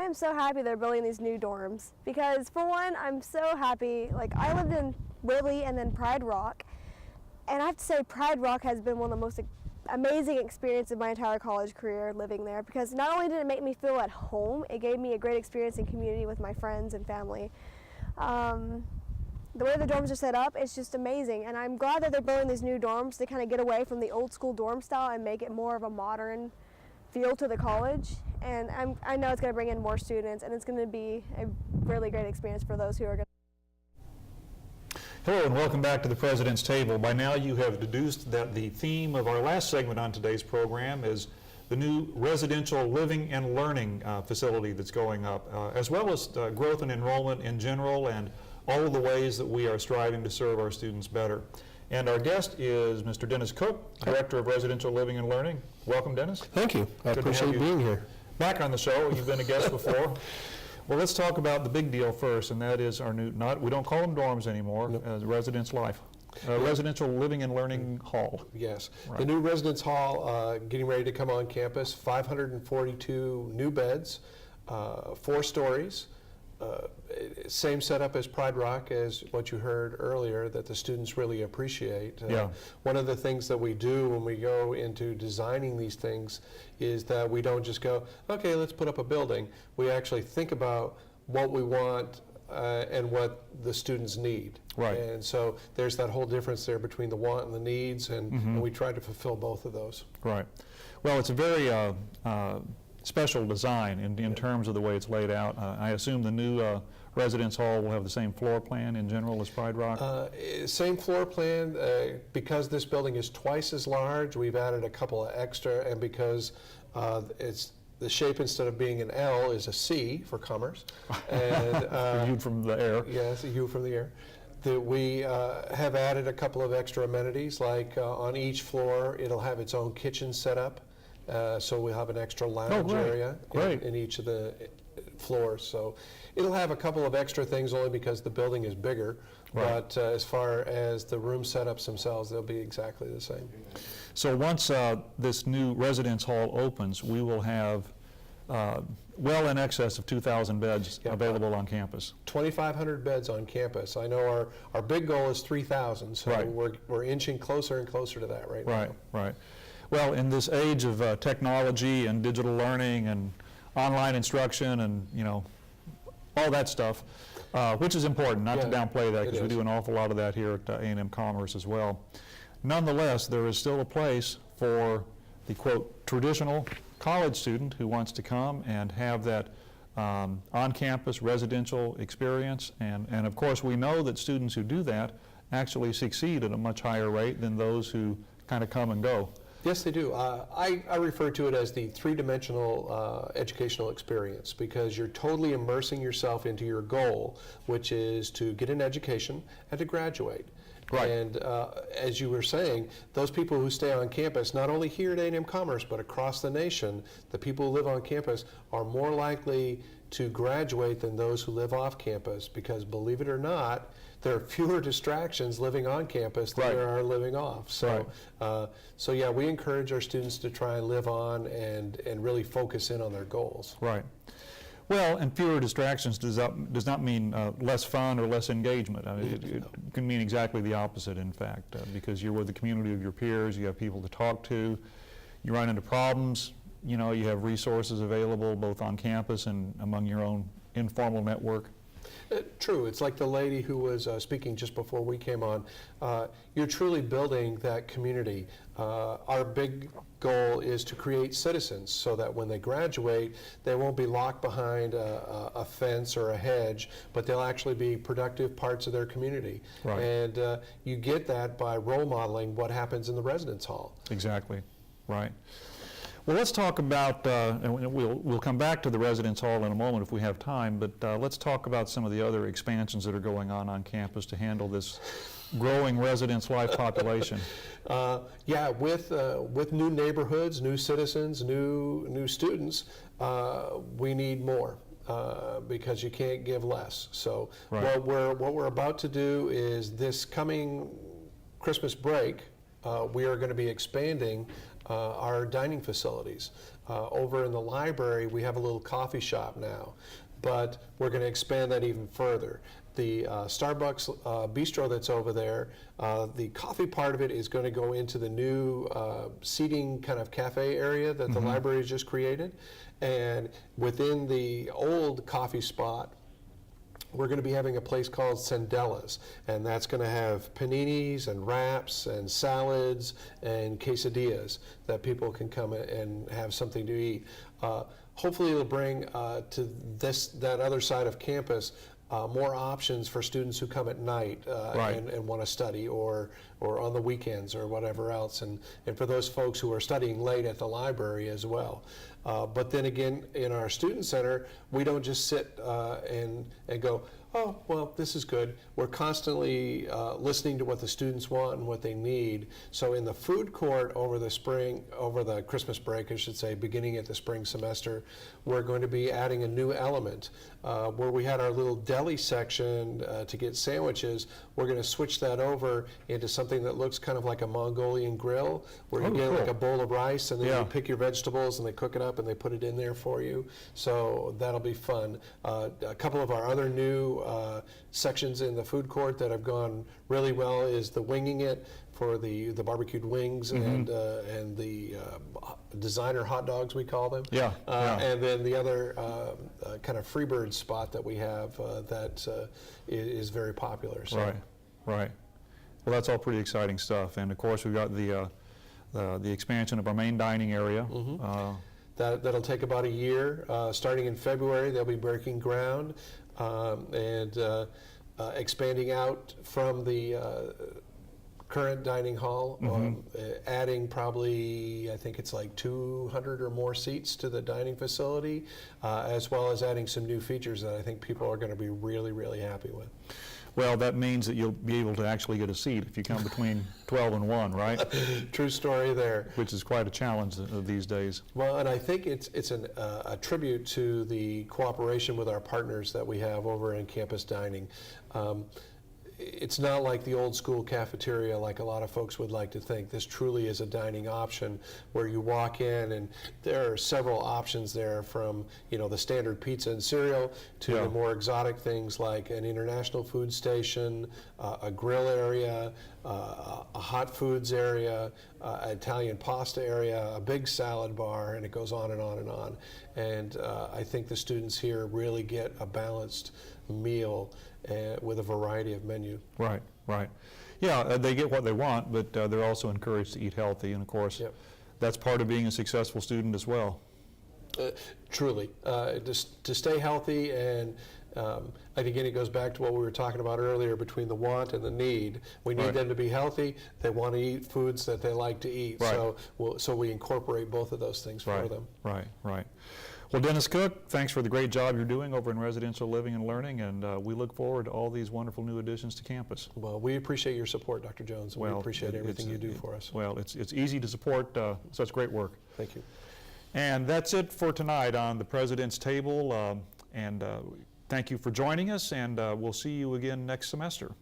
am so happy they're building these new dorms because, for one, I'm so happy. Like, I lived in Whitley and then Pride Rock, and I have to say Pride Rock has been one of the most amazing experiences of my entire college career living there, because not only did it make me feel at home, it gave me a great experience in community with my friends and family. The way the dorms are set up, it's just amazing, and I'm glad that they're building these new dorms to kind of get away from the old school dorm style and make it more of a modern feel to the college. And I know it's going to bring in more students, and it's going to be a really great experience for those who are going to. Hello and welcome back to the President's Table. By now you have deduced that the theme of our last segment on today's program is the new residential living and learning facility that's going up, as well as growth and enrollment in general and all of the ways that we are striving to serve our students better. And our guest is Mr. Dennis Koch, Director of Residential Living and Learning. Welcome, Dennis. Thank you. I appreciate being here. Back on the show. You've been a guest before. Well, let's talk about the big deal first, and that is our new, we don't call them dorms anymore, Residence Life. Residential Living and Learning Hall. Yes. Right. The new Residence Hall getting ready to come on campus, 542 new beds, 4 stories. Same setup as Pride Rock, as what you heard earlier, that the students really appreciate. One of the things that we do when we go into designing these things is that we don't just go, okay, let's put up a building. We actually think about what we want and what the students need. Right. And so there's that whole difference there between the want and the needs, and we try to fulfill both of those. Right. Well, it's a very special design in terms of the way it's laid out. I assume the new residence hall will have the same floor plan in general as Pride Rock? Same floor plan. Because this building is twice as large, we've added a couple of extra, and because it's the shape, instead of being an L, is a C for commerce. And viewed from the air. Yes, a view from the air. That we have added a couple of extra amenities, like on each floor it'll have its own kitchen set up. So we'll have an extra lounge area in each of the floors. So it'll have a couple of extra things only because the building is bigger. Right. But as far as the room setups themselves, they'll be exactly the same. So once this new residence hall opens, we will have well in excess of 2,000 beds available on campus. 2,500 beds on campus. I know our big goal is 3,000, so we're inching closer and closer to that right now. Right. Well, in this age of technology and digital learning and online instruction and, all that stuff, which is important, not to downplay that, because we do an awful lot of that here at A&M Commerce as well. Nonetheless, there is still a place for the, quote, traditional college student who wants to come and have that on-campus residential experience. And of course, we know that students who do that actually succeed at a much higher rate than those who kind of come and go. Yes, they do. I refer to it as the 3-dimensional educational experience, because you're totally immersing yourself into your goal, which is to get an education and to graduate. Right. And as you were saying, those people who stay on campus, not only here at A&M Commerce, but across the nation, the people who live on campus are more likely to graduate than those who live off campus, because, believe it or not, there are fewer distractions living on campus than there are living off. So, so yeah, we encourage our students to try and live on and really focus in on their goals. Right. Well, and fewer distractions does not mean less fun or less engagement. I mean, it can mean exactly the opposite, in fact, because you're with the community of your peers, you have people to talk to, you run into problems, you have resources available both on campus and among your own informal network. True. It's like the lady who was speaking just before we came on. You're truly building that community. Our big goal is to create citizens so that when they graduate, they won't be locked behind a fence or a hedge, but they'll actually be productive parts of their community. Right. And you get that by role modeling what happens in the residence hall. Exactly. Right. Well, let's talk about, and we'll come back to the residence hall in a moment if we have time, but let's talk about some of the other expansions that are going on campus to handle this growing residence life population. Yeah, with new neighborhoods, new citizens, new students, we need more. Because you can't give less. So what we're about to do is this coming Christmas break, we are going to be expanding our dining facilities. Over in the library, we have a little coffee shop now, but we're going to expand that even further. The Starbucks bistro that's over there, the coffee part of it is going to go into the new seating kind of cafe area that the library has just created. And within the old coffee spot, we're going to be having a place called Sendella's, and that's going to have paninis and wraps and salads and quesadillas that people can come and have something to eat. Hopefully it'll bring to that other side of campus more options for students who come at night and want to study, or on the weekends or whatever else, and for those folks who are studying late at the library as well. But then again, in our student center, we don't just sit and go, oh, well, this is good. We're constantly listening to what the students want and what they need. So in the food court over the Christmas break, I should say, beginning at the spring semester, we're going to be adding a new element. Where we had our little deli section to get sandwiches, we're going to switch that over into something that looks kind of like a Mongolian grill, where you get like a bowl of rice, and then you pick your vegetables and they cook it up and they put it in there for you. So that'll be fun. A couple of our other new sections in the food court that have gone really well is the winging it for the barbecued wings and the designer hot dogs, we call them. And then the other kind of Freebird spot that we have that is very popular. So. Right. Well, that's all pretty exciting stuff. And of course, we've got the expansion of our main dining area. That'll take about a year. Starting in February, they'll be breaking ground and expanding out from the current dining hall, adding probably, I think it's like 200 or more seats to the dining facility, as well as adding some new features that I think people are going to be really, really happy with. Well, that means that you'll be able to actually get a seat if you come between 12 and 1, right? True story there. Which is quite a challenge these days. Well, and I think it's a tribute to the cooperation with our partners that we have over in campus dining. It's not like the old school cafeteria like a lot of folks would like to think. This truly is a dining option where you walk in and there are several options there, from the standard pizza and cereal to the more exotic things like an international food station, a grill area, a hot foods area, an Italian pasta area, a big salad bar, and it goes on and on and on. And I think the students here really get a balanced meal with a variety of menu. Right. Yeah, they get what they want, but they're also encouraged to eat healthy, and of course, that's part of being a successful student as well. Truly, to stay healthy, and again, it goes back to what we were talking about earlier between the want and the need. We need them to be healthy. They want to eat foods that they like to eat, so we incorporate both of those things for them. Right. Well, Dennis Cook, thanks for the great job you're doing over in residential living and learning, and we look forward to all these wonderful new additions to campus. Well, we appreciate your support, Dr. Jones, and we appreciate everything you do for us. Well, it's easy to support such great work. Thank you. And that's it for tonight on the President's Table, and thank you for joining us, and we'll see you again next semester.